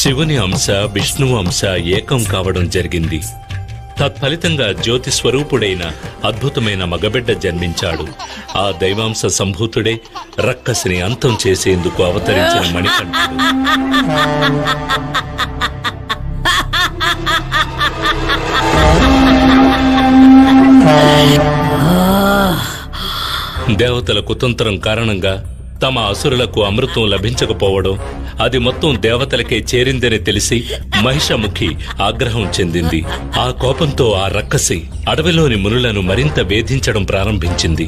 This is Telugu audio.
శివుని అంశ విష్ణువు అంశ ఏకం కావడం జరిగింది. తత్ఫలితంగా జ్యోతి స్వరూపుడైన అద్భుతమైన మగబిడ్డ జన్మించాడు. ఆ దైవాంశ సంభూతుడే రక్కసిని అంతం చేసేందుకు అవతరించిన మణికంఠుడు. దేవతల కుతంత్రం కారణంగా తమ అసురులకు అమృతం లభించకపోవడం, అది మొత్తం దేవతలకే చేరిందని తెలిసి మహిషముఖి ఆగ్రహం చెందింది. ఆ కోపంతో ఆ రక్కసి అడవిలోని మునులను మరింత వేధించడం ప్రారంభించింది.